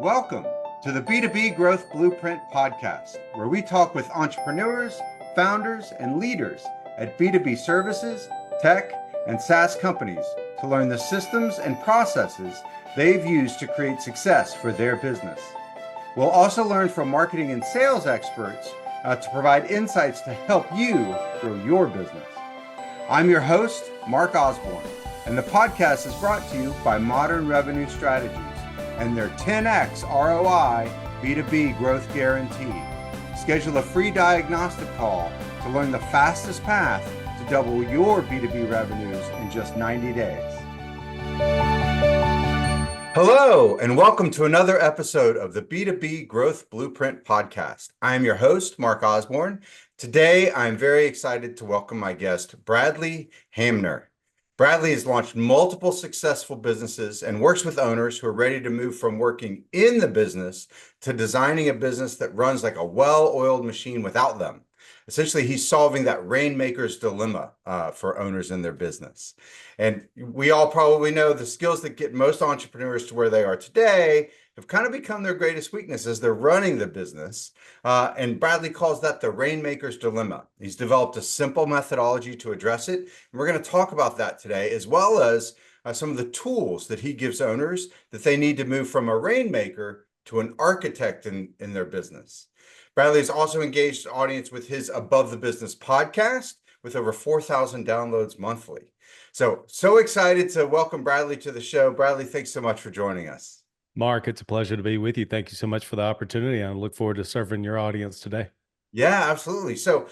welcome to the B2B Growth Blueprint podcast, where we talk with entrepreneurs, founders, and leaders at B2B services, tech, and SaaS companies to learn the systems and processes they've used to create success for their business. We'll also learn from marketing and sales experts to provide insights to help you grow your business. I'm your host, Mark Osborne, and the podcast is brought to you by Modern Revenue Strategies and their 10x ROI B2B growth guarantee. Schedule a free diagnostic call to learn the fastest path to double your B2B revenues in just 90 days. Hello, and welcome to another episode of the B2B Growth Blueprint podcast. I am your host, Mark Osborne. Today, I'm very excited to welcome my guest, Bradley Hamner. Bradley has launched multiple successful businesses and works with owners who are ready to move from working in the business to designing a business that runs like a well-oiled machine without them. Essentially, he's solving that rainmaker's dilemma for owners in their business. And we all probably know the skills that get most entrepreneurs to where they are today have kind of become their greatest weakness as they're running the business. And Bradley calls that the rainmaker's dilemma. He's developed a simple methodology to address it. And we're going to talk about that today, as well as some of the tools that he gives owners that they need to move from a rainmaker to an architect in their business. Bradley has also engaged the audience with his Above the Business podcast with over 4,000 downloads monthly. So excited to welcome Bradley to the show. Bradley, thanks so much for joining us. Mark, it's a pleasure to be with you. Thank you so much for the opportunity. I look forward to serving your audience today. Yeah, absolutely. So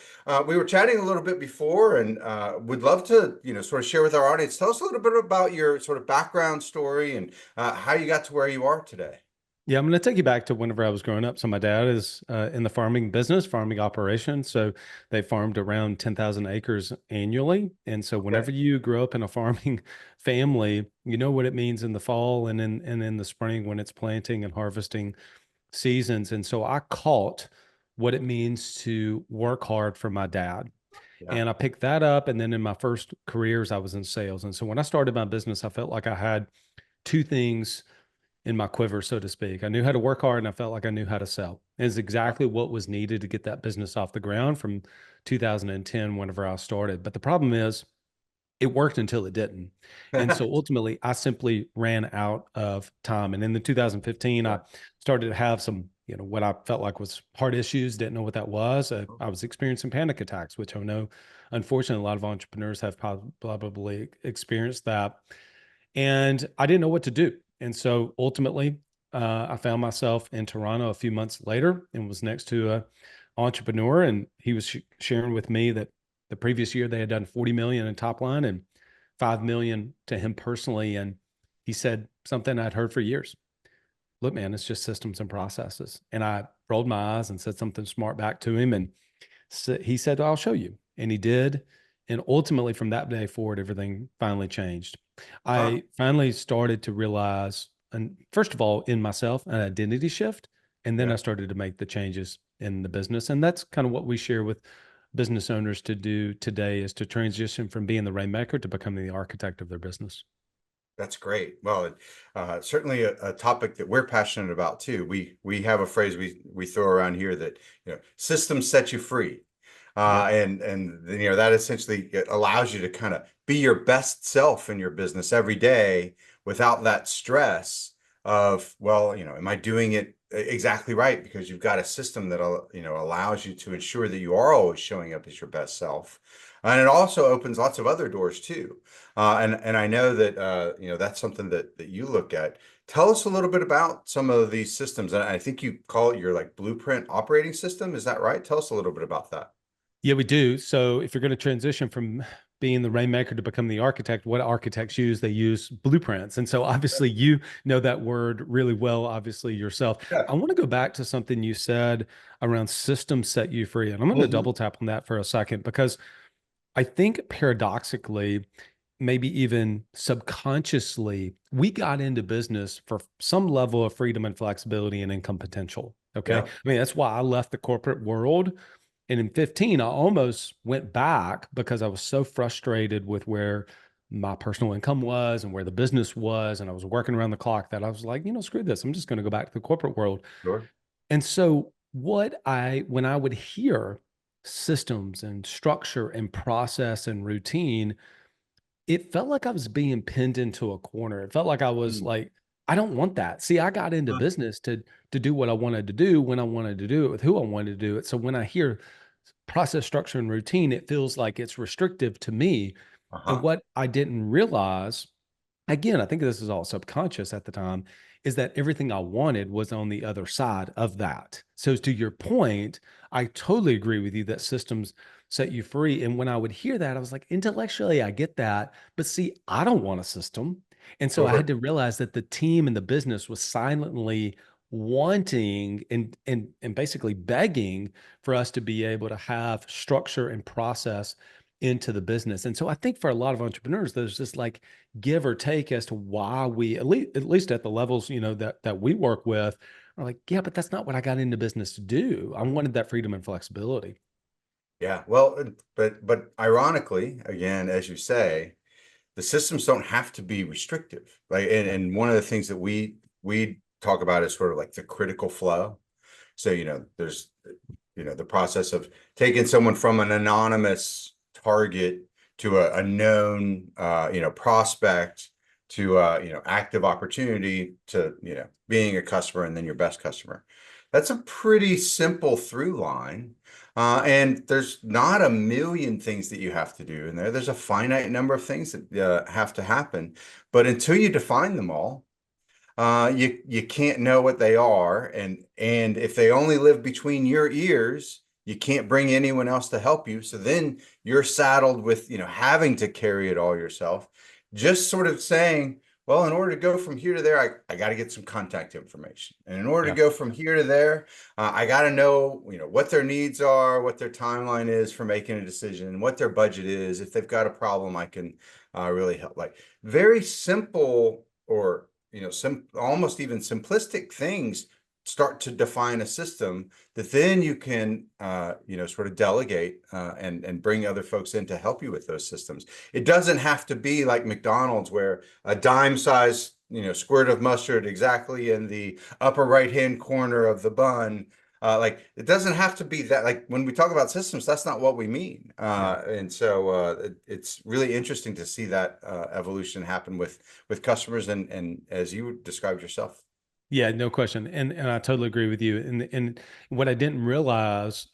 we were chatting a little bit before and would love to, sort of share with our audience. Tell us a little bit about your sort of background story and how you got to where you are today. Yeah, I'm going to take you back to whenever I was growing up. So my dad is in the farming business, farming operations. So they farmed around 10,000 acres annually. And so whenever you grow up in a farming family, you know what it means in the fall and in the spring when it's planting and harvesting seasons. And so I caught what it means to work hard for my dad. Yeah. And I picked that up. And then in my first careers, I was in sales. And so when I started my business, I felt like I had two things in my quiver, so to speak. I knew how to work hard and I felt like I knew how to sell. It's exactly what was needed to get that business off the ground from 2010, whenever I started. But the problem is it worked until it didn't. And so ultimately I simply ran out of time. And in the 2015, I started to have some, what I felt like was heart issues, didn't know what that was. I was experiencing panic attacks, which I know, unfortunately, a lot of entrepreneurs have probably experienced that. And I didn't know what to do. And so ultimately, I found myself in Toronto a few months later and was next to an entrepreneur. And he was sharing with me that the previous year they had done 40 million in top line and 5 million to him personally. And he said something I'd heard for years. Look, man, it's just systems and processes. And I rolled my eyes and said something smart back to him. And he said, I'll show you. And he did. And ultimately from that day forward, everything finally changed. I finally started to realize, and first of all, in myself, an identity shift. And then I started to make the changes in the business. And that's kind of what we share with business owners to do today, is to transition from being the rainmaker to becoming the architect of their business. That's great. Well, certainly a topic that we're passionate about too. We have a phrase we throw around here that, systems set you free. And that essentially allows you to kind of be your best self in your business every day without that stress of, am I doing it exactly right? Because you've got a system that, allows you to ensure that you are always showing up as your best self. And it also opens lots of other doors too. And I know that, that's something that you look at. Tell us a little bit about some of these systems. And I think you call it your blueprint operating system. Is that right? Tell us a little bit about that. Yeah, we do. So if you're going to transition from being the rainmaker to become the architect, what architects use, they use blueprints. And so obviously you know that word really well, obviously yourself. Yeah. I want to go back to something you said around systems set you free. And I'm going to double tap on that for a second, because I think paradoxically, maybe even subconsciously, we got into business for some level of freedom and flexibility and income potential. Okay. Yeah. I mean, that's why I left the corporate world. And in 15, I almost went back because I was so frustrated with where my personal income was and where the business was. And I was working around the clock that I was like, screw this. I'm just going to go back to the corporate world. Sure. And so when I would hear systems and structure and process and routine, it felt like I was being pinned into a corner. It felt like I was Mm. like, I don't want that. See, I got into business to do what I wanted to do when I wanted to do it with who I wanted to do it. So when I hear process, structure, and routine, it feels like it's restrictive to me. And Uh-huh. what I didn't realize, again, I think this is all subconscious at the time, is that everything I wanted was on the other side of that. So to your point, I totally agree with you that systems set you free. And when I would hear that, I was like, intellectually, I get that. But see, I don't want a system. And so I Sure. had to realize that the team and the business was silently wanting and basically begging for us to be able to have structure and process into the business. And so I think for a lot of entrepreneurs, there's this like give or take as to why we at least at the levels that we work with are like, yeah, but that's not what I got into business to do. I wanted that freedom and flexibility. Yeah. Well, but ironically, again, as you say, the systems don't have to be restrictive. Like, Yeah. and one of the things that we talk about is sort of like the critical flow. So, there's, the process of taking someone from an anonymous target to a known, prospect to, active opportunity to, being a customer and then your best customer. That's a pretty simple through line. And there's not a million things that you have to do in there. There's a finite number of things that have to happen. But until you define them all, you can't know what they are, and if they only live between your ears, you can't bring anyone else to help you. So then you're saddled with, having to carry it all yourself. Just sort of saying, well, in order to go from here to there, I got to get some contact information, and in order to Yeah. go from here to there, I got to know, what their needs are, what their timeline is for making a decision, what their budget is. If they've got a problem, I can really help. Like very simple or almost even simplistic things start to define a system that then you can sort of delegate and bring other folks in to help you with those systems. It doesn't have to be like McDonald's where a dime size squirt of mustard exactly in the upper right hand corner of the bun. Like it doesn't have to be that. Like when we talk about systems, that's not what we mean. Yeah. And so it's really interesting to see that evolution happen with customers and as you described yourself. Yeah, no question. And I totally agree with you. And what I didn't realize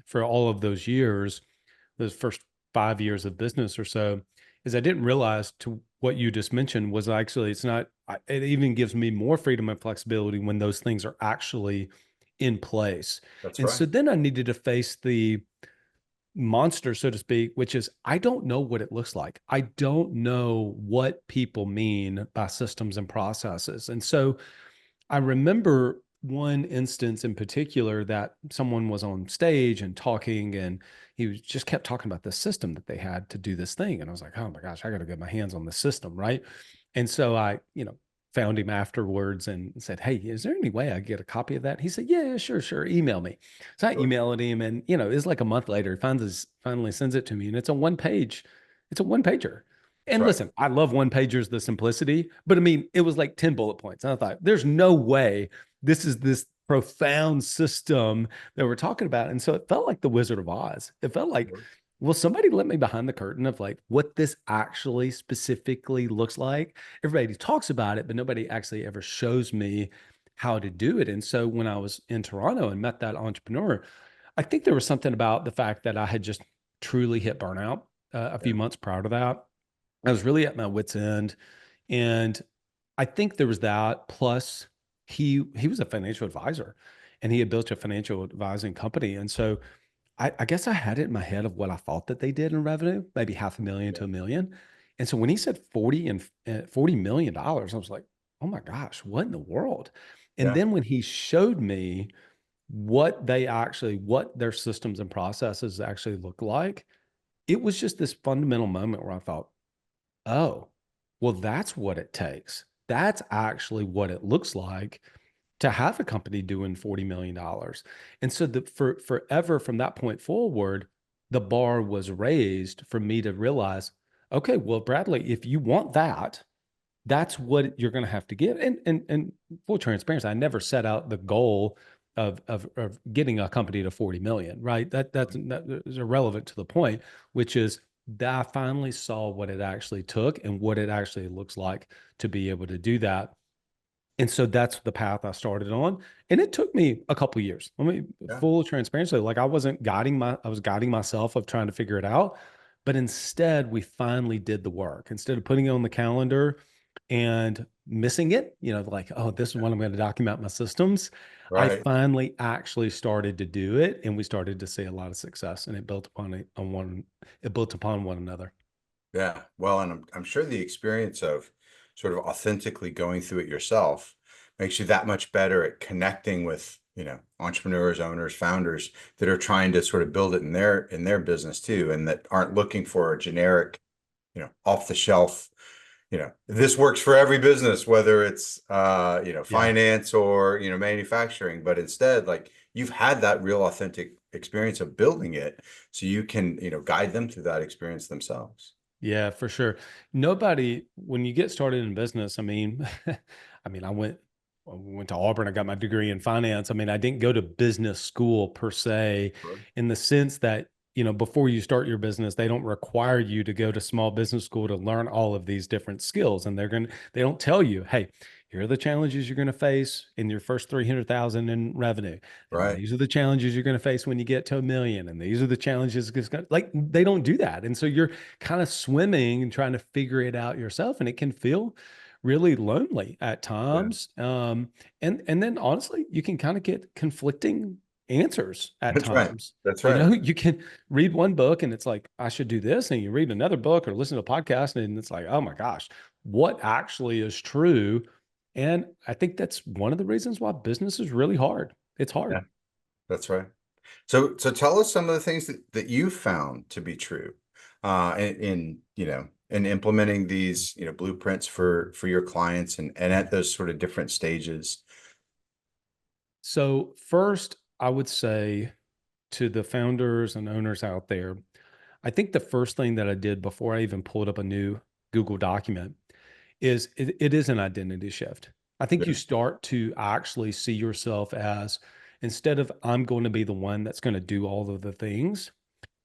for all of those years, those first 5 years of business or so, is I didn't realize to what you just mentioned was actually it's not it even gives me more freedom and flexibility when those things are actually in place. That's And right. so then I needed to face the monster, so to speak, which is I don't know what it looks like. I don't know what people mean by systems and processes. And so I remember one instance in particular that someone was on stage and talking, and he was just kept talking about the system that they had to do this thing. And I was like, oh my gosh, I got to get my hands on the system. Right. And so I, found him afterwards and said, hey, is there any way I get a copy of that? He said, yeah, sure, sure. Email me. So I Sure. emailed him and, it's like a month later, he finally sends it to me and it's a one page, it's a one pager. That's And right. listen, I love one pagers, the simplicity, but I mean, it was like 10 bullet points. And I thought, there's no way this is this profound system that we're talking about. And so it felt like the Wizard of Oz. It felt like, Sure. will somebody let me behind the curtain of like what this actually specifically looks like? Everybody talks about it, but nobody actually ever shows me how to do it. And so when I was in Toronto and met that entrepreneur, I think there was something about the fact that I had just truly hit burnout a Yeah. few months prior to that. I was really at my wit's end. And I think there was that. Plus, he was a financial advisor and he had built a financial advising company. And so I guess I had it in my head of what I thought that they did in revenue, maybe half a million Yeah. to a million. And so when he said 40 million dollars, I was like, oh my gosh, what in the world? And Yeah. then when he showed me what their systems and processes actually look like, it was just this fundamental moment where I thought, oh, well, that's what it takes. That's actually what it looks like to have a company doing $40 million. And so for forever from that point forward, the bar was raised for me to realize, okay, well, Bradley, if you want that, that's what you're going to have to give. And full transparency, I never set out the goal of getting a company to 40 million, right? That is irrelevant to the point, which is that I finally saw what it actually took and what it actually looks like to be able to do that. And so that's the path I started on. And it took me a couple years. I mean, Yeah. full transparency, like I was guiding myself of trying to figure it out. But instead, we finally did the work. Instead of putting it on the calendar and missing it, like, oh, this is when I'm going to document my systems. I Right. finally actually started to do it, and we started to see a lot of success, and it built upon one another. Yeah. Well, and I'm sure the experience of sort of authentically going through it yourself makes you that much better at connecting with, entrepreneurs, owners, founders that are trying to sort of build it in their business too, and that aren't looking for a generic, off the shelf, this works for every business, whether it's Yeah. finance or, manufacturing, but instead, like you've had that real authentic experience of building it, so you can, guide them through that experience themselves. Yeah, for sure. Nobody, when you get started in business, I mean, I went to Auburn. I got my degree in finance. I mean, I didn't go to business school per se, Sure. in the sense that, before you start your business, they don't require you to go to small business school to learn all of these different skills. And they don't tell you, hey, here are the challenges you're going to face in your first 300,000 in revenue. And Right. these are the challenges you're going to face when you get to a million. And these are the challenges, like they don't do that. And so you're kind of swimming and trying to figure it out yourself. And it can feel really lonely at Yeah. times. And then honestly, you can kind of get conflicting answers at That's right. times. That's right. You can read one book and it's like, I should do this. And you read another book or listen to a podcast and it's like, oh my gosh, what actually is true? And I think that's one of the reasons why business is really hard. It's Yeah, hard. that's right. So tell us some of the things that you found to be true, in implementing these, blueprints for your clients and at those sort of different stages. So, first, I would say to the founders and owners out there, I think the first thing that I did before I even pulled up a new Google document is it is an identity shift. I think you Yeah. start to actually see yourself as, instead of I'm going to be the one that's going to do all of the things,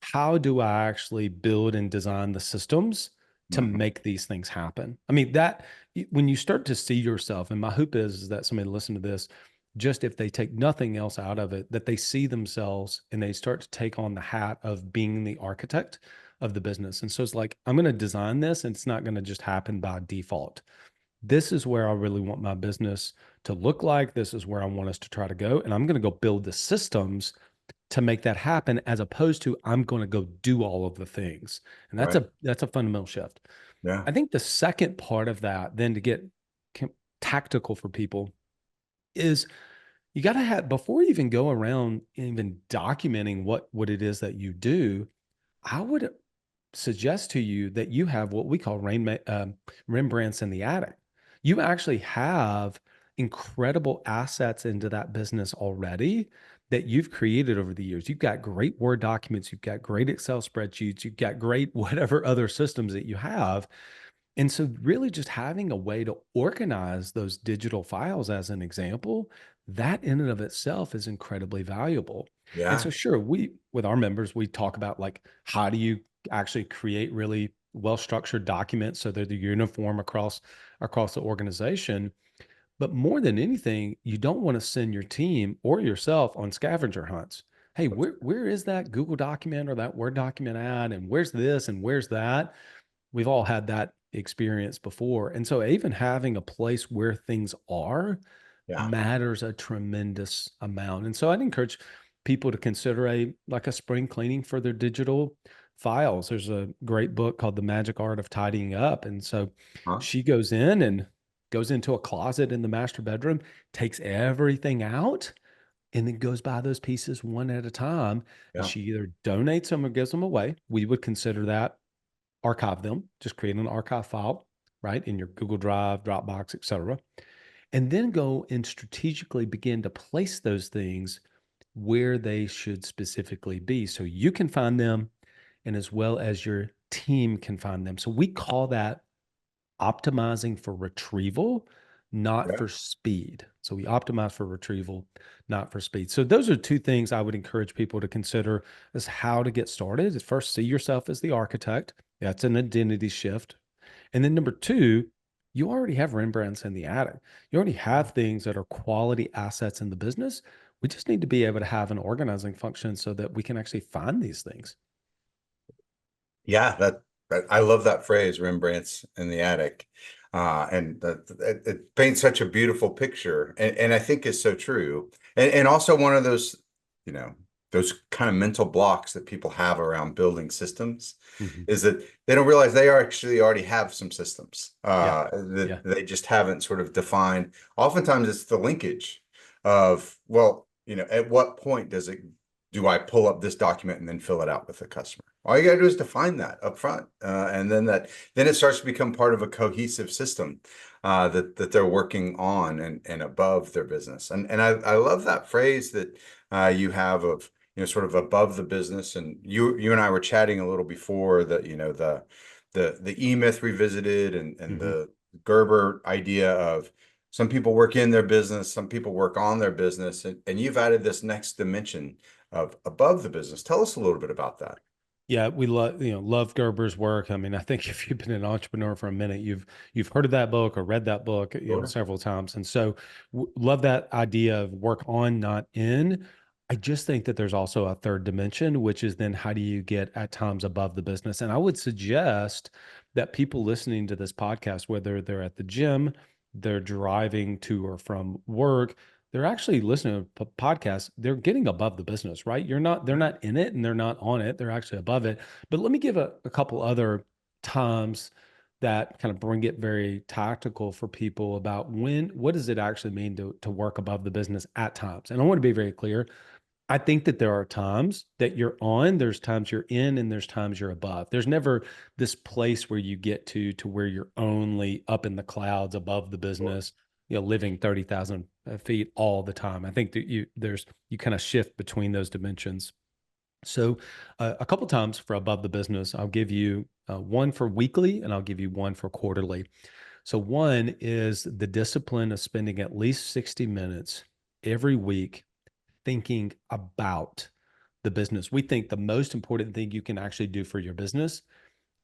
how do I actually build and design the systems to Mhm. make these things happen? I mean, when you start to see yourself, and my hope is that somebody listen to this, just if they take nothing else out of it, that they see themselves and they start to take on the hat of being the architect of the business. And so it's like, I'm going to design this and it's not going to just happen by default. This is where I really want my business to look like. This is where I want us to try to go. And I'm going to go build the systems to make that happen, as opposed to I'm going to go do all of the things. And Right. that's a fundamental shift. Yeah. I think the second part of that, then, to get tactical for people, is you got to have, before you even go around even documenting what it is that you do, I would suggest to you that you have what we call Rembrandts in the attic. You actually have incredible assets into that business already that you've created over the years. You've got great Word documents, you've got great Excel spreadsheets, you've got great whatever other systems that you have. And so, really, just having a way to organize those digital files, as an example, that in and of itself is incredibly valuable. And Yeah. so, sure, with our members, we talk about, like, how do you actually create really well structured documents so they're uniform across the organization. But more than anything, you don't want to send your team or yourself on scavenger hunts. Hey, where is that Google document or that Word document at? And where's this and where's that? We've all had that experience before. And so, even having a place where things are Yeah. matters a tremendous amount. And so, I'd encourage people to consider a spring cleaning for their digital files. There's a great book called The Magic Art of Tidying Up. And so Huh? she goes in and goes into a closet in the master bedroom, takes everything out, and then goes by those pieces one at a time. And Yeah. she either donates them or gives them away. We would consider that archive them, just create an archive file, right, in your Google Drive, Dropbox, etc. And then go and strategically begin to place those things where they should specifically be so you can find them, and as well as your team can find them. So we call that optimizing for retrieval, not Yeah. for speed. So we optimize for retrieval, not for speed. So those are two things I would encourage people to consider as how to get started. Is first, see yourself as the architect. That's an identity shift. And then number two, you already have Rembrandts in the attic. You already have things that are quality assets in the business. We just need to be able to have an organizing function so that we can actually find these things. Yeah, I love that phrase, Rembrandt's in the attic. And it paints such a beautiful picture, and I think is so true. And also one of those, you know, those kind of mental blocks that people have around building systems Mhm. is that they don't realize they actually already have some systems Yeah. that Yeah. they just haven't sort of defined. Oftentimes it's the linkage of, well, at what point do I pull up this document and then fill it out with the customer? All you got to do is define that up front, and then it starts to become part of a cohesive system that they're working on and above their business. And I love that phrase that you have of sort of above the business. And you and I were chatting a little before that the E Myth revisited and Mhm. the Gerber idea of some people work in their business, some people work on their business, and you've added this next dimension of above the business. Tell us a little bit about that. Yeah, we love Gerber's work. I mean, I think if you've been an entrepreneur for a minute, you've heard of that book or read that book, Sure. several times. And so love that idea of work on, not in. I just think that there's also a third dimension, which is then how do you get at times above the business? And I would suggest that people listening to this podcast, whether they're at the gym, they're driving to or from work, they're actually listening to podcasts. They're getting above the business, right? They're not in it and they're not on it. They're actually above it. But let me give a couple other times that kind of bring it very tactical for people about what does it actually mean to work above the business at times. And I want to be very clear. I think that there are times that you're on, there's times you're in, and there's times you're above. There's never this place where you get to where you're only up in the clouds above the Sure. business, living 30,000 feet all the time. I think that you kind of shift between those dimensions. So, a couple times for above the business, I'll give you one for weekly and I'll give you one for quarterly. So, one is the discipline of spending at least 60 minutes every week thinking about the business. We think the most important thing you can actually do for your business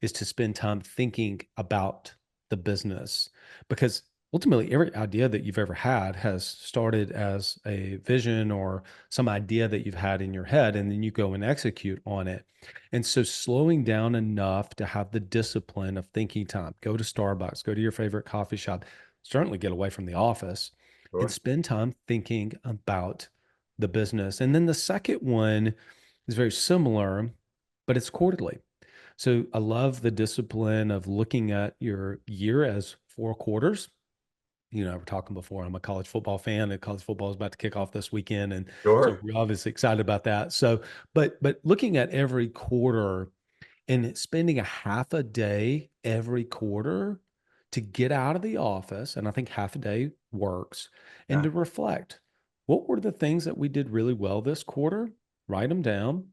is to spend time thinking about the business because ultimately every idea that you've ever had has started as a vision or some idea that you've had in your head and then you go and execute on it. And so slowing down enough to have the discipline of thinking time, go to Starbucks, go to your favorite coffee shop, certainly get away from the office and Sure. spend time thinking about the business. And then the second one is very similar, but it's quarterly. So I love the discipline of looking at your year as 4 quarters. We're talking before. I'm a college football fan, and college football is about to kick off this weekend, and so Sure. we're obviously excited about that. So, but looking at every quarter and spending a half a day every quarter to get out of the office, and I think half a day works, and Yeah. to reflect. What were the things that we did really well this quarter? Write them down.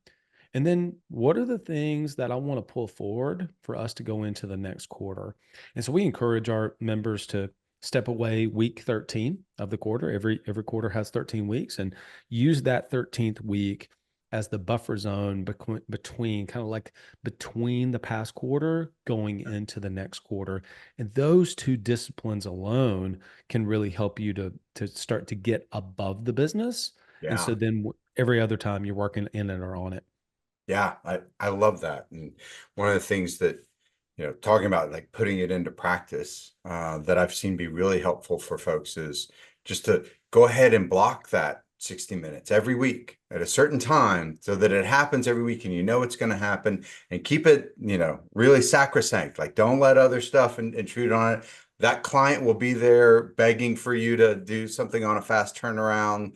And then what are the things that I want to pull forward for us to go into the next quarter? And so we encourage our members to step away week 13 of the quarter. Every quarter has 13 weeks and use that 13th week as the buffer zone between kind of like between the past quarter going into the next quarter. And those two disciplines alone can really help you to start to get above the business. And Yeah. so then every other time you're working in it or on it. Yeah, I love that. And one of the things that, talking about like putting it into practice, that I've seen be really helpful for folks is just to go ahead and block that 60 minutes every week at a certain time so that it happens every week and it's going to happen and keep it, really sacrosanct. Like don't let other stuff intrude on it. That client will be there begging for you to do something on a fast turnaround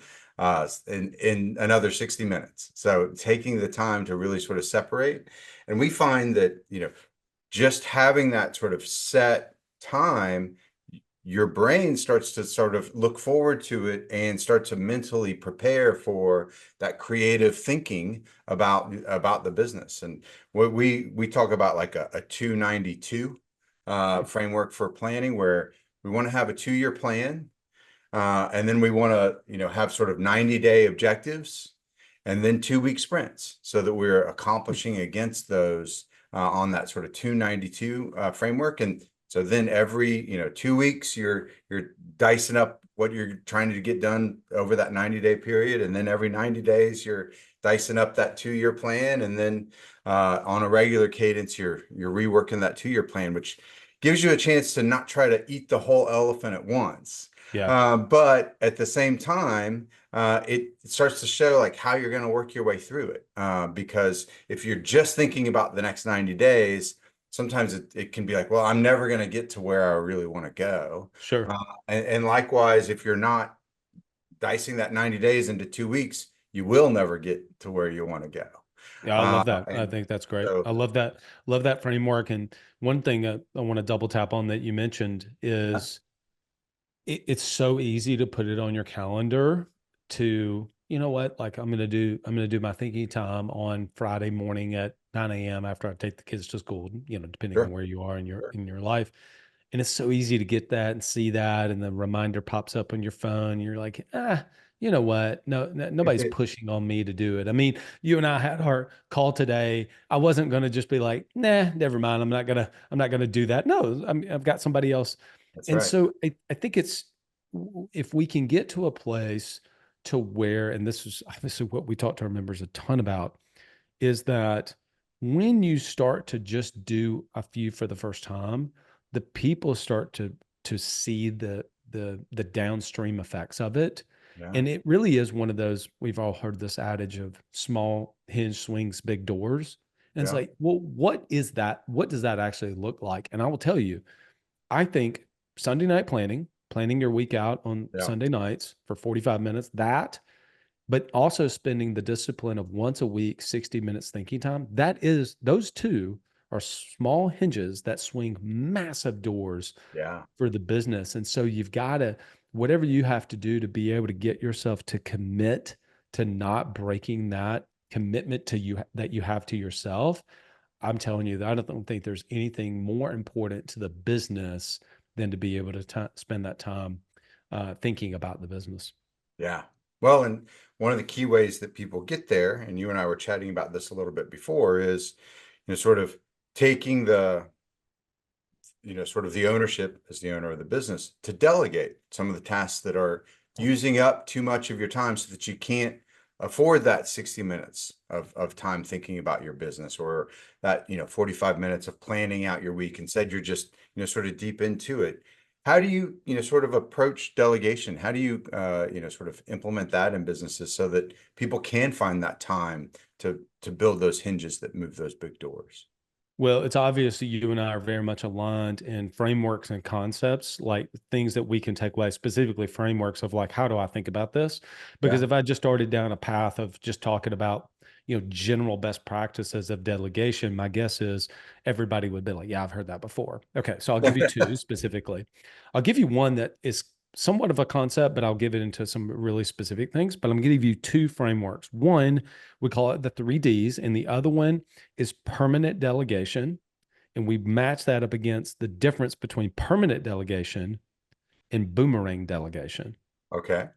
in another 60 minutes. So taking the time to really sort of separate. And we find that, just having that sort of set time, your brain starts to sort of look forward to it and start to mentally prepare for that creative thinking about the business. And what we talk about like a 292 framework for planning, where we want to have a 2-year plan, and then we want to, have sort of 90-day objectives and then 2-week sprints so that we're accomplishing against those on that sort of 292 framework. And so then every, 2 weeks, you're dicing up what you're trying to get done over that 90-day period. And then every 90 days, you're dicing up that 2-year plan. And then on a regular cadence, you're reworking that 2-year plan, which gives you a chance to not try to eat the whole elephant at once. Yeah, But at the same time, it starts to show like how you're going to work your way through it. Because if you're just thinking about the next 90 days, sometimes it can be like, well, I'm never going to get to where I really want to go. sure. And likewise, if you're not dicing that 90 days into 2 weeks, you will never get to where you want to go. Yeah, I love that. I And think that's great. so, I love that. Love that framework. And one thing I want to double tap on that you mentioned is it's so easy to put it on your calendar to, you know what, like I'm gonna do my thinking time on Friday morning at 9 a.m. after I take the kids to school, depending on sure, where you are in your sure. life. And it's so easy to get that and see that, and the reminder pops up on your phone. You're like, you know what? No, nobody's pushing on me to do it. I mean, you and I had our call today. I wasn't going to just be like, nah, never mind. I'm not gonna do that. No, I've got somebody else. That's And right. so I think it's, if we can get to a place to where, and this is obviously what we talk to our members a ton about, is that when you start to just do a few for the first time, the people start to see the downstream effects of it. Yeah, And it really is one of those, we've all heard this adage of small hinge swings, big doors. And it's yeah, like, well, what is that? What does that actually look like? And I will tell you, I think Sunday night planning your week out on yeah, Sunday nights for 45 minutes, but also spending the discipline of once a week, 60 minutes thinking time, those two are small hinges that swing massive doors yeah, for the business. And so you've got to, whatever you have to do to be able to get yourself to commit to not breaking that commitment to you that you have to yourself. I'm telling you that I don't think there's anything more important to the business than to be able to spend that time thinking about the business. yeah. Well, and one of the key ways that people get there, and you and I were chatting about this a little bit before, is, sort of taking the, sort of the ownership as the owner of the business to delegate some of the tasks that are using up too much of your time so that you can't afford that 60 minutes of time thinking about your business, or that, 45 minutes of planning out your week. Instead, you're just, sort of deep into it. How do you, sort of approach delegation? How do you, sort of implement that in businesses so that people can find that time to build those hinges that move those big doors? Well, it's obvious that you and I are very much aligned in frameworks and concepts, like things that we can take away, specifically frameworks of like, how do I think about this? Because Yeah. if I just started down a path of just talking about, general best practices of delegation, my guess is everybody would be like, yeah, I've heard that before. Okay. So I'll give you two specifically. I'll give you one that is somewhat of a concept, but I'll give it into some really specific things. But I'm going to give you two frameworks. One, we call it the 3Ds, and the other one is permanent delegation. And we match that up against the difference between permanent delegation and boomerang delegation. Okay.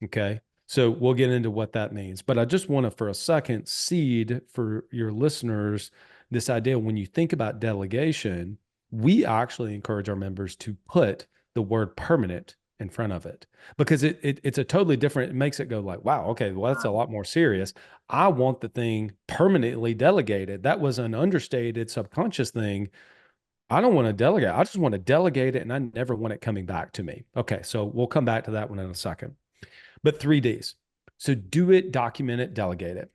Okay. So we'll get into what that means. But I just want to, for a second, seed for your listeners this idea when you think about delegation, we actually encourage our members to put the word permanent in front of it because it's a totally different, it makes it go like, wow, okay, well, that's a lot more serious. I want the thing permanently delegated. That was an understated subconscious thing. I don't want to delegate. I just want to delegate it and I never want it coming back to me. Okay. So we'll come back to that one in a second. But 3Ds. So do it, document it, delegate it.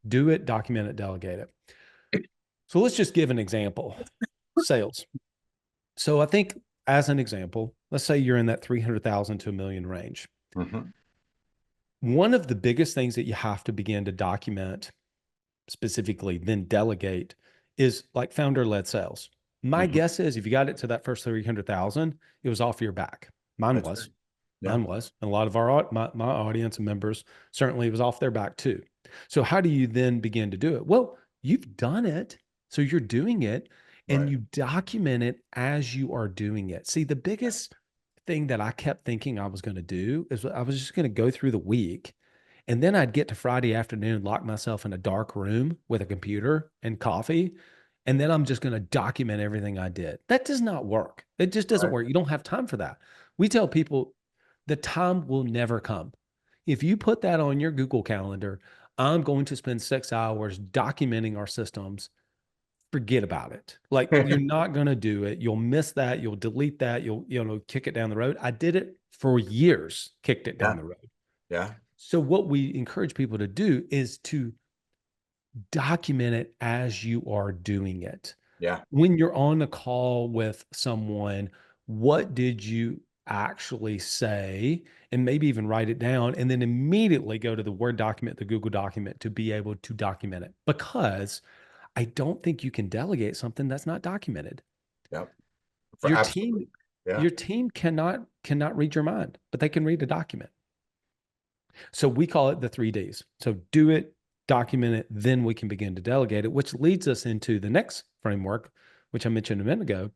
Do it, document it, delegate it. So let's just give an example. Sales. So I think as an example, let's say you're in that 300,000 to a million range. Hmm. One of the biggest things that you have to begin to document specifically, then delegate, is like founder led sales. My Mhm. guess is if you got it to that first 300,000, it was off your back. Mine That's right. was. Yeah. Mine was. And a lot of my audience and members certainly was off their back too. So how do you then begin to do it? Well, you've done it. So you're doing it and Right. you document it as you are doing it. See, the biggest thing that I kept thinking I was going to do is I was just going to go through the week and then I'd get to Friday afternoon, lock myself in a dark room with a computer and coffee. And then I'm just going to document everything I did. That does not work. It just doesn't Right. work. You don't have time for that. We tell people the time will never come. If you put that on your Google Calendar, I'm going to spend 6 hours documenting our systems. Forget about it. Like you're not going to do it. You'll miss that. You'll delete that. You'll kick it down the road. I did it for years, kicked it down Yeah. the road. Yeah. So what we encourage people to do is to document it as you are doing it. Yeah. When you're on a call with someone, what did you actually say? And maybe even write it down and then immediately go to the Word document, the Google document to be able to document it. Because I don't think you can delegate something that's not documented. Yep. For Your absolutely. team, Yeah. your team cannot read your mind, but they can read a document. So we call it the 3 Ds. So do it, document it, then we can begin to delegate it, which leads us into the next framework, which I mentioned a minute ago,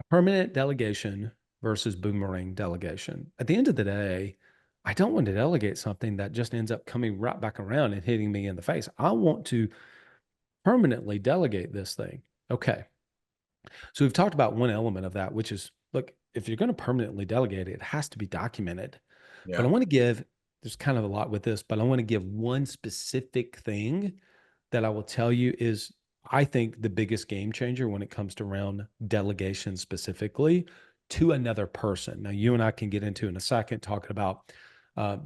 permanent delegation versus boomerang delegation. At the end of the day, I don't want to delegate something that just ends up coming right back around and hitting me in the face. I want to permanently delegate this thing. Okay. So we've talked about one element of that, which is look, if you're going to permanently delegate it, it has to be documented. But I Yeah. want to give, there's kind of a lot with this, but I want to give one specific thing that I will tell you is, I think, the biggest game changer when it comes to around delegation specifically to another person. Now, you and I can get into in a second talking about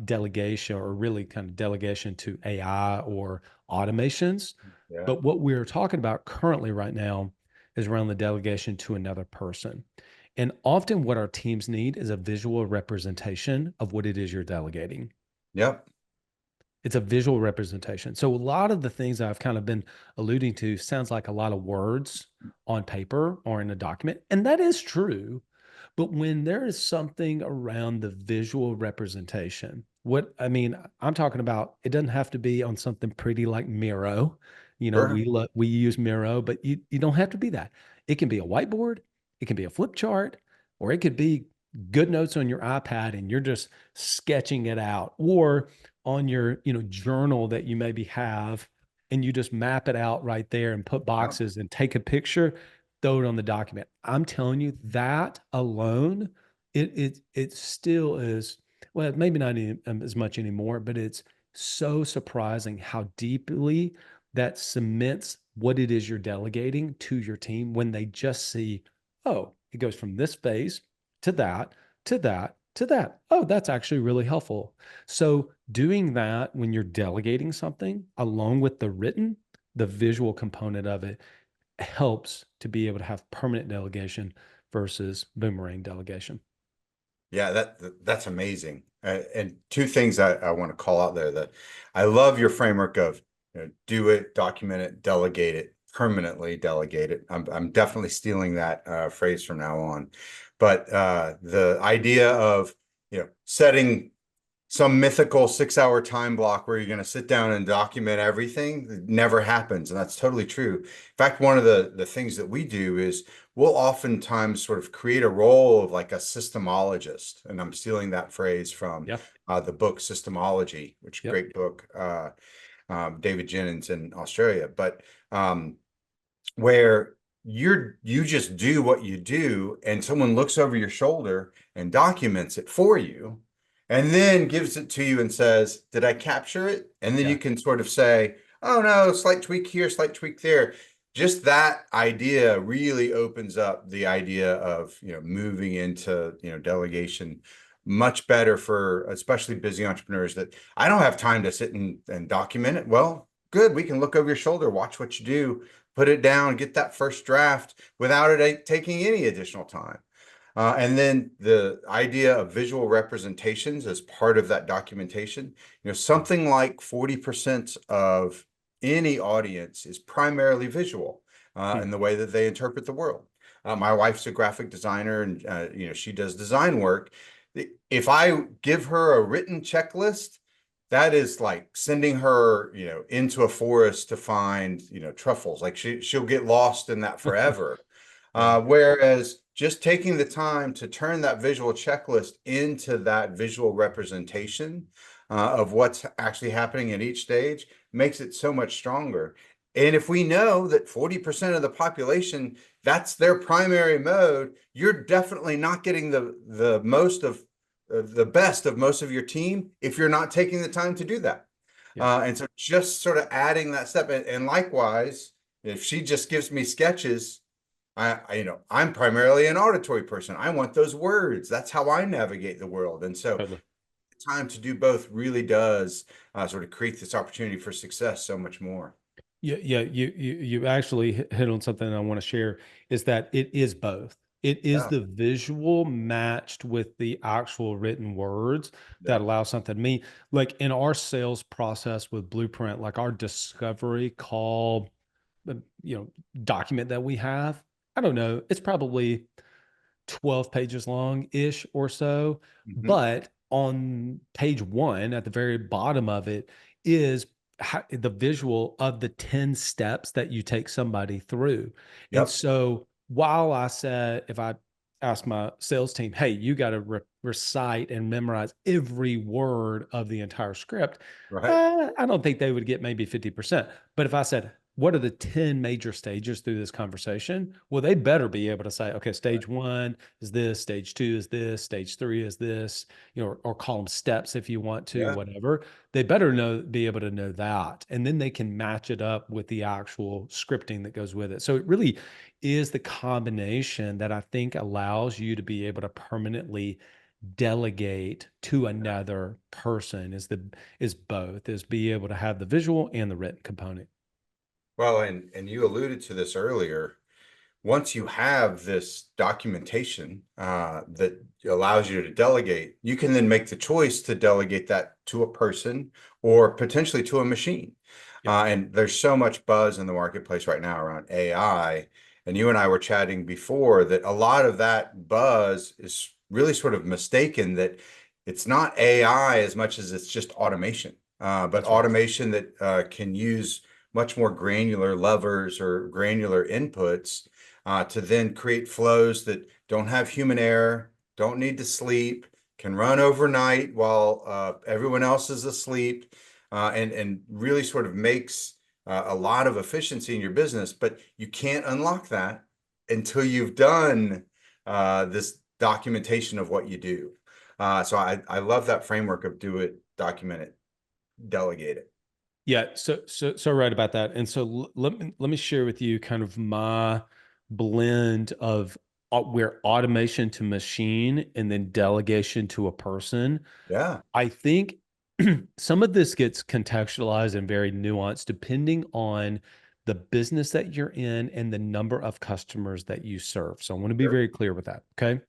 delegation or really kind of delegation to AI or automations. Yeah. But what we're talking about currently right now is around the delegation to another person. And often what our teams need is a visual representation of what it is you're delegating. Yep. It's a visual representation. So a lot of the things I've kind of been alluding to sounds like a lot of words on paper or in a document. And that is true. But when there is something around the visual representation, what I mean, I'm talking about, it doesn't have to be on something pretty like Miro. Sure. We use Miro, but you don't have to be that. It can be a whiteboard, it can be a flip chart, or it could be good notes on your iPad and you're just sketching it out, or on your journal that you maybe have, and you just map it out right there and put Yep. boxes and take a picture, throw it on the document. I'm telling you, that alone, it still is, well, maybe not as much anymore, but it's so surprising how deeply that cements what it is you're delegating to your team when they just see, oh, it goes from this phase to that, to that, to that. Oh, that's actually really helpful. So doing that when you're delegating something along with the written, the visual component of it helps to be able to have permanent delegation versus boomerang delegation. Yeah, that's amazing. And two things I want to call out there that I love your framework of, do it, document it, delegate it, permanently delegate it. I'm definitely stealing that phrase from now on. But the idea of, setting some mythical 6 hour time block where you're going to sit down and document everything, it never happens. And that's totally true. In fact, one of the things that we do is we'll oftentimes sort of create a role of like a systemologist. And I'm stealing that phrase from Yep. the book Systemology, which Yep. great book, David Jennings in Australia. But where you just do what you do and someone looks over your shoulder and documents it for you and then gives it to you and says, did I capture it? And then Yeah. you can sort of say, oh no, slight tweak here, slight tweak there. Just that idea really opens up the idea of, moving into, delegation much better for especially busy entrepreneurs that I don't have time to sit and document it. Well, good. We can look over your shoulder, watch what you do, put it down, get that first draft without it taking any additional time. And then the idea of visual representations as part of that documentation, Yeah. something like 40% of any audience is primarily visual. Hmm. in the way that they interpret the world. My wife's a graphic designer, and she does design work. If I give her a written checklist, that is like sending her, into a forest to find, truffles. Like she'll get lost in that forever. Yeah. Whereas just taking the time to turn that visual checklist into that visual representation of what's actually happening at each stage makes it so much stronger. And if we know that 40% of the population, that's their primary mode, you're definitely not getting the most of the best of most of your team if you're not taking the time to do that. Yeah. And so just sort of adding that step, and likewise, if she just gives me sketches, I'm primarily an auditory person. I want those words. That's how I navigate the world. And so Totally. the time to do both really does sort of create this opportunity for success so much more. Yeah, yeah, you actually hit on something I want to share is that it is both. It is Yeah, the visual matched with the actual written words yeah, that allow something. Me, like in our sales process with Blueprint, like our discovery call, uh, you know, document that we have, I don't know, it's probably 12 pages long ish or so. hmm, But on page one, at the very bottom of it, is the visual of the 10 steps that you take somebody through. And yep, so while I said, if I ask my sales team, hey, you got to recite and memorize every word of the entire script, right, I don't think they would get maybe 50%. But if I said, what are the 10 major stages through this conversation? Well, they better be able to say, okay, right, stage one is this, stage two is this, stage three is this, or call them steps if you want to, yeah. whatever. They better be able to know that. And then they can match it up with the actual scripting that goes with it. So it really is the combination that I think allows you to be able to permanently delegate to another person is both, is be able to have the visual and the written component. Well, and you alluded to this earlier. Once you have this documentation that allows you to delegate, you can then make the choice to delegate that to a person or potentially to a machine. Yep. And there's so much buzz in the marketplace right now around AI. And you and I were chatting before that a lot of that buzz is really sort of mistaken, that it's not AI as much as it's just automation, but That's right. automation that can use much more granular levers or granular inputs to then create flows that don't have human error, don't need to sleep, can run overnight while everyone else is asleep, and really sort of makes a lot of efficiency in your business. But you can't unlock that until you've done this documentation of what you do. So I love that framework of do it, document it, delegate it. Yeah, so right about that. And so let me share with you kind of my blend of where automation to machine and then delegation to a person. Yeah, I think some of this gets contextualized and very nuanced depending on the business that you're in and the number of customers that you serve. So I want to be sure. very clear with that. Okay.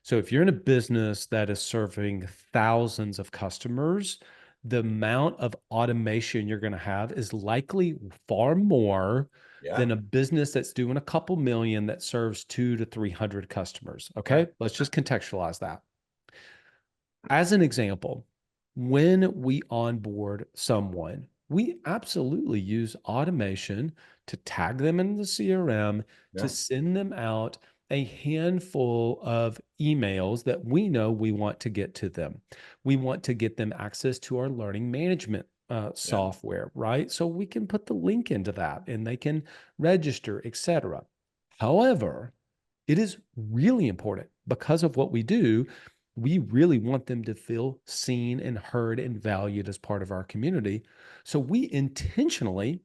So if you're in a business that is serving thousands of customers, the amount of automation you're going to have is likely far more Yeah, than a business that's doing a couple million that serves 2 to 300 customers. yeah, Okay. Let's just contextualize that. As an example, when we onboard someone, we absolutely use automation to tag them in the CRM, to yeah, send them out a handful of emails that we know we want to get to them. We want to get them access to our learning management yeah, software, right? So we can put the link into that and they can register, etc. However, it is really important because of what we do. We really want them to feel seen and heard and valued as part of our community. So we intentionally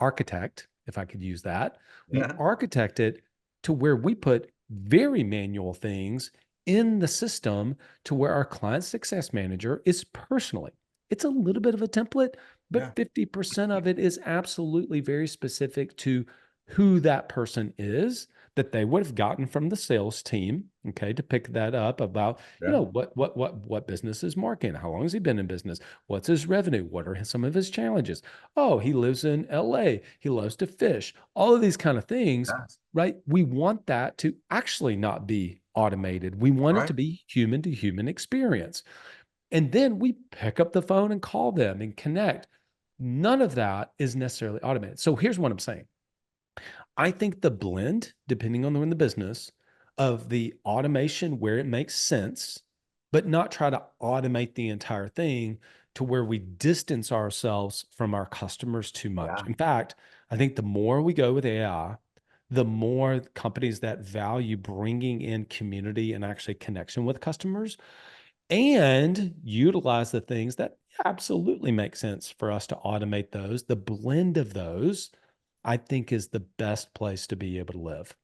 architect, if I could use that, we yeah, architect it to where we put very manual things in the system to where our client success manager is personally. It's a little bit of a template, yeah, but 50% of it is absolutely very specific to who that person is that they would have gotten from the sales team, okay, to pick that up about, Yeah. what business is Mark in? How long has he been in business? What's his revenue? What are some of his challenges? Oh, he lives in LA. He loves to fish. All of these kind of things, Yes. right? We want that to actually not be automated. We want it Right. to be human to human experience. And then we pick up the phone and call them and connect. None of that is necessarily automated. So here's what I'm saying. I think the blend, depending on the business, of the automation where it makes sense, but not try to automate the entire thing to where we distance ourselves from our customers too much. Yeah. In fact, I think the more we go with AI, the more companies that value bringing in community and actually connection with customers and utilize the things that absolutely make sense for us to automate those, the blend of those, I think is the best place to be able to live.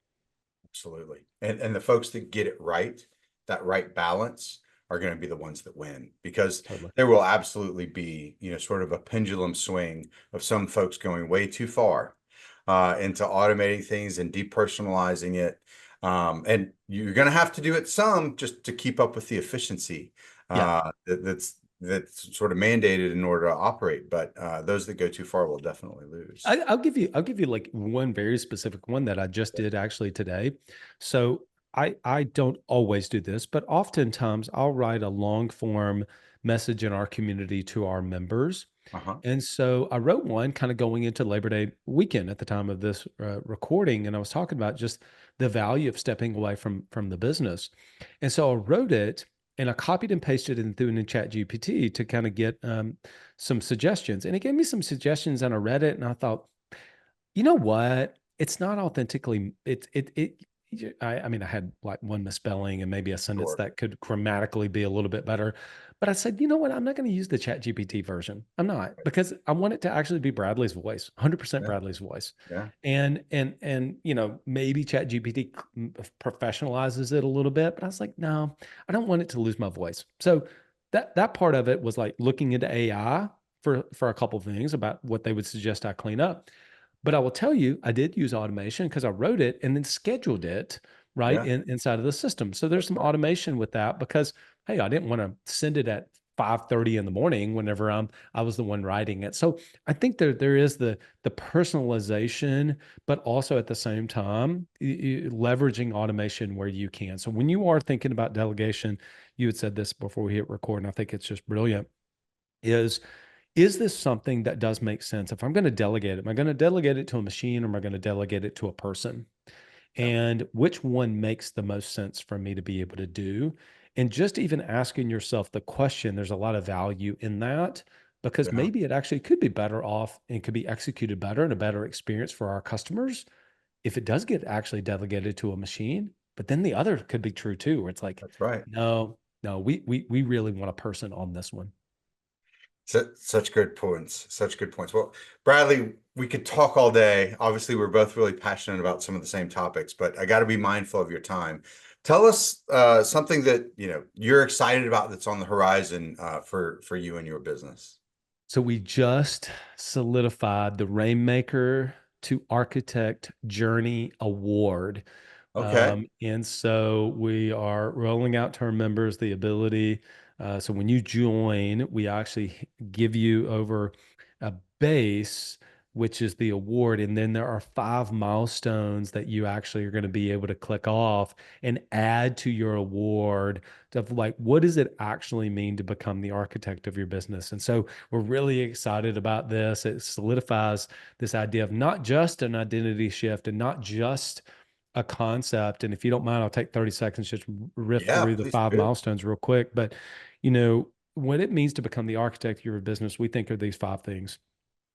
Absolutely. And the folks that get it right, that right balance, are going to be the ones that win, because Totally. there will absolutely be, sort of a pendulum swing of some folks going way too far into automating things and depersonalizing it. And you're going to have to do it some just to keep up with the efficiency Yeah. that's sort of mandated in order to operate. But those that go too far will definitely lose. I'll give you like one very specific one that I just did actually today. So I don't always do this, but oftentimes I'll write a long form message in our community to our members. Uh-huh. And so I wrote one kind of going into Labor Day weekend at the time of this recording, and I was talking about just the value of stepping away from the business. And so I wrote it and I copied and pasted it and threw it in Chat GPT to kind of get some suggestions. And it gave me some suggestions, and I read it and I thought, you know what? It's not authentically. I mean, I had like one misspelling and maybe a sentence Sure. that could grammatically be a little bit better. But I said, you know what? I'm not going to use the Chat GPT version. I'm not, because I want it to actually be Bradley's voice, 100% Yeah. Bradley's voice. Yeah. And maybe Chat GPT professionalizes it a little bit, but I was like, no, I don't want it to lose my voice. So that part of it was like looking into AI for a couple of things about what they would suggest I clean up. But I will tell you, I did use automation because I wrote it and then scheduled it right Yeah. inside of the system. So there's That's some right. automation with that because, hey, I didn't want to send it at 5:30 in the morning whenever I was the one writing it. So I think there is the personalization, but also at the same time leveraging automation where you can. So when you are thinking about delegation, you had said this before we hit record, and I think it's just brilliant. Is this something that does make sense? If I'm going to delegate it, am I going to delegate it to a machine, or am I going to delegate it to a person? Yeah. And which one makes the most sense for me to be able to do? And just even asking yourself the question, there's a lot of value in that, because Yeah. maybe it actually could be better off and could be executed better and a better experience for our customers if it does get actually delegated to a machine. But then the other could be true too, where it's like, That's right. no, no, we really want a person on this one. Such good points. Such good points. Well, Bradley, we could talk all day. Obviously, we're both really passionate about some of the same topics, but I got to be mindful of your time. Tell us something that you're excited about that's on the horizon for you and your business. So we just solidified the Rainmaker to Architect Journey Award. Okay. And so we are rolling out to our members the ability. So when you join, we actually give you over a base, which is the award. And then there are 5 milestones that you actually are going to be able to click off and add to your award of like, what does it actually mean to become the architect of your business? And so we're really excited about this. It solidifies this idea of not just an identity shift and not just a concept. And if you don't mind, I'll take 30 seconds, just riff Yeah, through the please five do. milestones real quick. But, what it means to become the architect of your business, we think are these 5 things.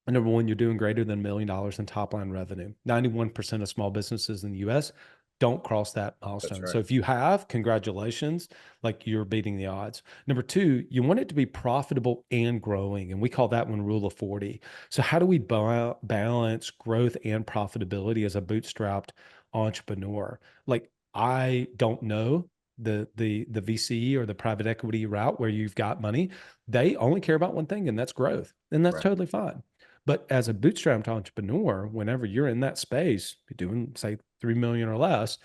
Number one, you're doing greater than $1 million in top line revenue. 91% of small businesses in the US don't cross that That's milestone. So right. if you have, congratulations, like you're beating the odds. Number two, you want it to be profitable and growing. And we call that one rule of 40. So how do we balance growth and profitability as a bootstrapped entrepreneur? Like, I don't know the VC or the private equity route where you've got money. They only care about one thing, and that's growth. And that's Right. totally fine. But as a bootstrapped entrepreneur, whenever you're in that space, you're doing, say, 3 million or less,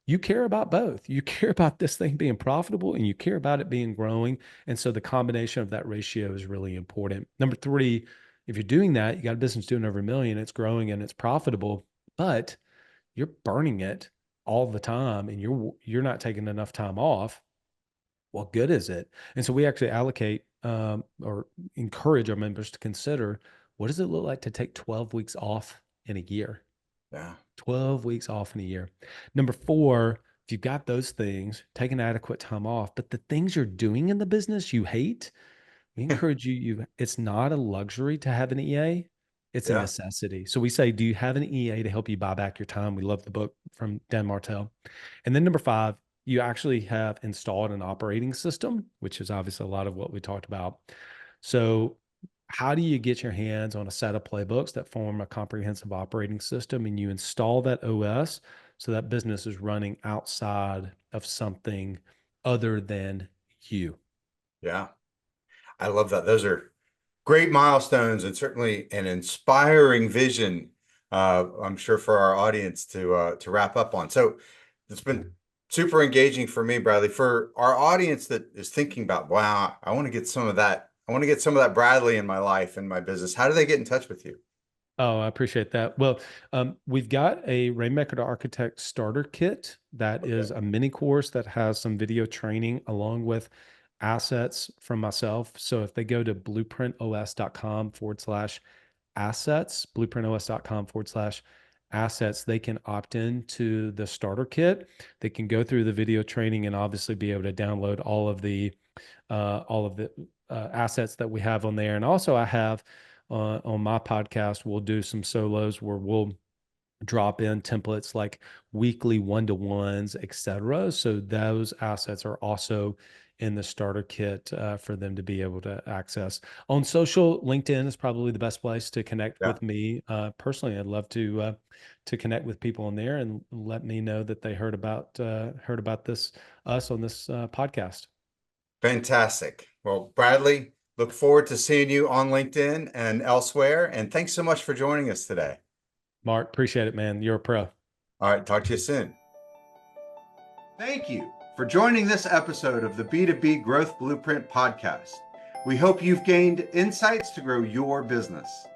you care about both. You care about this thing being profitable and you care about it being growing. And so the combination of that ratio is really important. Number three, if you're doing that, you got a business doing over a million, it's growing and it's profitable, but you're burning it all the time and you're not taking enough time off. What good is it? And so we actually allocate or encourage our members to consider, what does it look like to take 12 weeks off in a year? Yeah. 12 weeks off in a year. Number four, if you've got those things, take an adequate time off. But the things you're doing in the business you hate, we encourage you, it's not a luxury to have an EA. It's a Yeah. necessity. So we say, do you have an EA to help you buy back your time? We love the book from Dan Martell. And then number five, you actually have installed an operating system, which is obviously a lot of what we talked about. So how do you get your hands on a set of playbooks that form a comprehensive operating system and you install that OS so that business is running outside of something other than you? Yeah. I love that. Those are great milestones and certainly an inspiring vision, I'm sure for our audience to wrap up on. So it's been super engaging for me, Bradley. For our audience that is thinking about, wow, I want to get some of that. I want to get some of that Bradley in my life and my business. How do they get in touch with you? Oh, I appreciate that. Well, we've got a Rainmaker to Architect starter kit that Okay. is a mini course that has some video training along with assets from myself. So if they go to blueprintos.com/assets, blueprintos.com/assets, they can opt in to the starter kit. They can go through the video training and obviously be able to download all of the assets that we have on there. And also I have on my podcast, we'll do some solos where we'll drop in templates like weekly one-to-ones, etc. So those assets are also in the starter kit for them to be able to access. On social, LinkedIn is probably the best place to connect Yeah. with me. Personally, I'd love to connect with people on there and let me know that they heard about us on this podcast. Fantastic. Well, Bradley, look forward to seeing you on LinkedIn and elsewhere. And thanks so much for joining us today. Mark, appreciate it, man. You're a pro. All right, talk to you soon. Thank you for joining this episode of the B2B Growth Blueprint podcast. We hope you've gained insights to grow your business.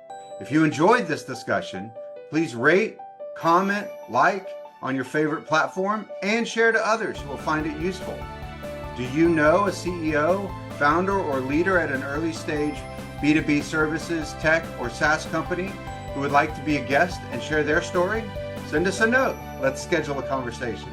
If you enjoyed this discussion, please rate, comment, like on your favorite platform, and share to others who will find it useful. Do you know a CEO, founder, or leader at an early stage B2B services, tech, or SaaS company who would like to be a guest and share their story? Send us a note. Let's schedule a conversation.